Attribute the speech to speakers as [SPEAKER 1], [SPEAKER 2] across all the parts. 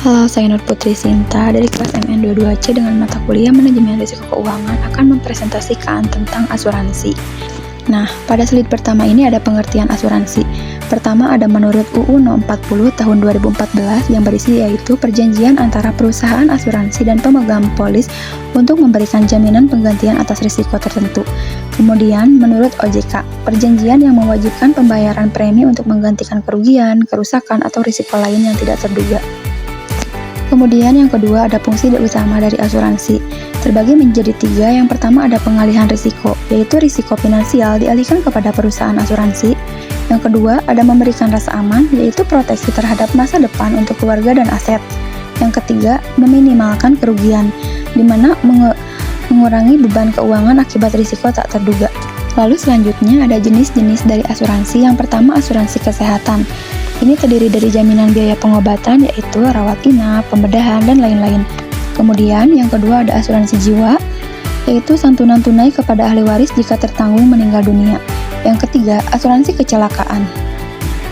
[SPEAKER 1] Halo, saya Nur Putri Sinta dari kelas MN22C dengan mata kuliah Manajemen Risiko Keuangan akan mempresentasikan tentang asuransi. Nah, pada slide pertama ini ada pengertian asuransi. Pertama ada menurut UU No. 40 tahun 2014 yang berisi yaitu perjanjian antara perusahaan asuransi dan pemegang polis untuk memberikan jaminan penggantian atas risiko tertentu. Kemudian, menurut OJK, perjanjian yang mewajibkan pembayaran premi untuk menggantikan kerugian, kerusakan, atau risiko lain yang tidak terduga. Kemudian yang kedua ada fungsi utama dari asuransi, terbagi menjadi 3. Yang pertama ada pengalihan risiko, yaitu risiko finansial dialihkan kepada perusahaan asuransi. Yang kedua ada memberikan rasa aman, yaitu proteksi terhadap masa depan untuk keluarga dan aset. Yang ketiga meminimalkan kerugian, di mana mengurangi beban keuangan akibat risiko tak terduga. Lalu selanjutnya ada jenis-jenis dari asuransi. Yang pertama asuransi kesehatan. Ini terdiri dari jaminan biaya pengobatan yaitu rawat inap, pembedahan, dan lain-lain. Kemudian yang kedua ada asuransi jiwa, yaitu santunan tunai kepada ahli waris jika tertanggung meninggal dunia. Yang ketiga asuransi kecelakaan.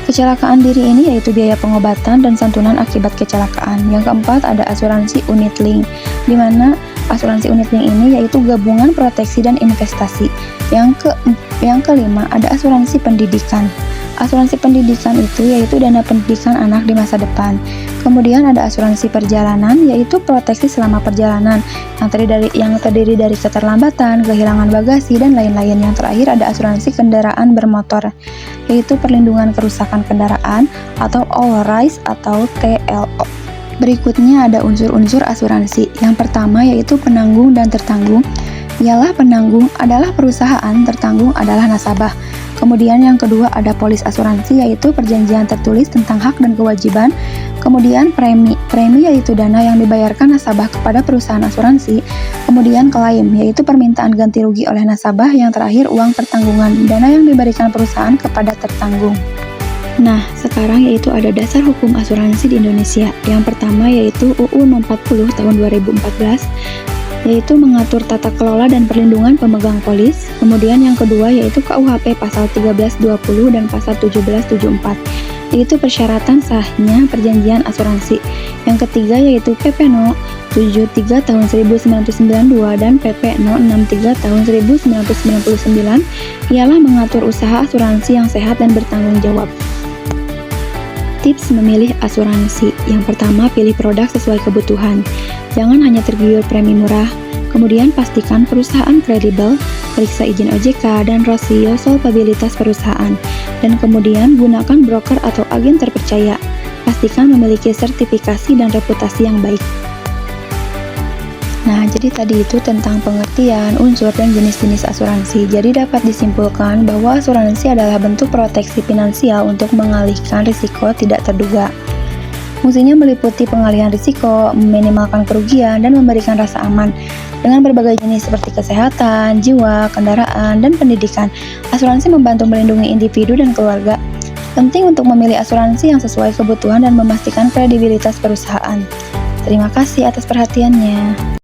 [SPEAKER 1] Kecelakaan diri ini yaitu biaya pengobatan dan santunan akibat kecelakaan. Yang keempat ada asuransi unit link, di mana asuransi unit link ini yaitu gabungan proteksi dan investasi. Yang kelima ada asuransi pendidikan. Asuransi pendidikan itu yaitu dana pendidikan anak di masa depan. Kemudian ada asuransi perjalanan, yaitu proteksi selama perjalanan yang terdiri dari keterlambatan, kehilangan bagasi, dan lain-lain. Yang terakhir ada asuransi kendaraan bermotor, yaitu perlindungan kerusakan kendaraan atau all risk atau TLO. Berikutnya ada unsur-unsur asuransi. Yang pertama yaitu penanggung dan tertanggung. Ialah penanggung adalah perusahaan, tertanggung adalah nasabah. Kemudian yang kedua ada polis asuransi, yaitu perjanjian tertulis tentang hak dan kewajiban. Kemudian premi yaitu dana yang dibayarkan nasabah kepada perusahaan asuransi. Kemudian klaim yaitu permintaan ganti rugi oleh nasabah. Yang terakhir uang pertanggungan, dana yang diberikan perusahaan kepada tertanggung. Nah, sekarang yaitu ada dasar hukum asuransi di Indonesia. Yang pertama yaitu UU No. 40 tahun 2014, yaitu mengatur tata kelola dan perlindungan pemegang polis. Kemudian yang kedua yaitu KUHP pasal 1320 dan pasal 1774, yaitu persyaratan sahnya perjanjian asuransi. Yang ketiga yaitu PP No. 73 tahun 1992 dan PP No. 63 tahun 1999, ialah mengatur usaha asuransi yang sehat dan bertanggung jawab. Tips memilih asuransi. Yang pertama, pilih produk sesuai kebutuhan. Jangan hanya tergiur premi murah. Kemudian pastikan perusahaan kredibel, periksa izin OJK dan rasio solvabilitas perusahaan. Dan kemudian gunakan broker atau agen terpercaya. Pastikan memiliki sertifikasi dan reputasi yang baik. Nah, jadi tadi itu tentang pengertian, unsur, dan jenis-jenis asuransi. Jadi dapat disimpulkan bahwa asuransi adalah bentuk proteksi finansial untuk mengalihkan risiko tidak terduga. Fungsinya meliputi pengalihan risiko, meminimalkan kerugian, dan memberikan rasa aman. Dengan berbagai jenis seperti kesehatan, jiwa, kendaraan, dan pendidikan, asuransi membantu melindungi individu dan keluarga. Penting untuk memilih asuransi yang sesuai kebutuhan dan memastikan kredibilitas perusahaan. Terima kasih atas perhatiannya.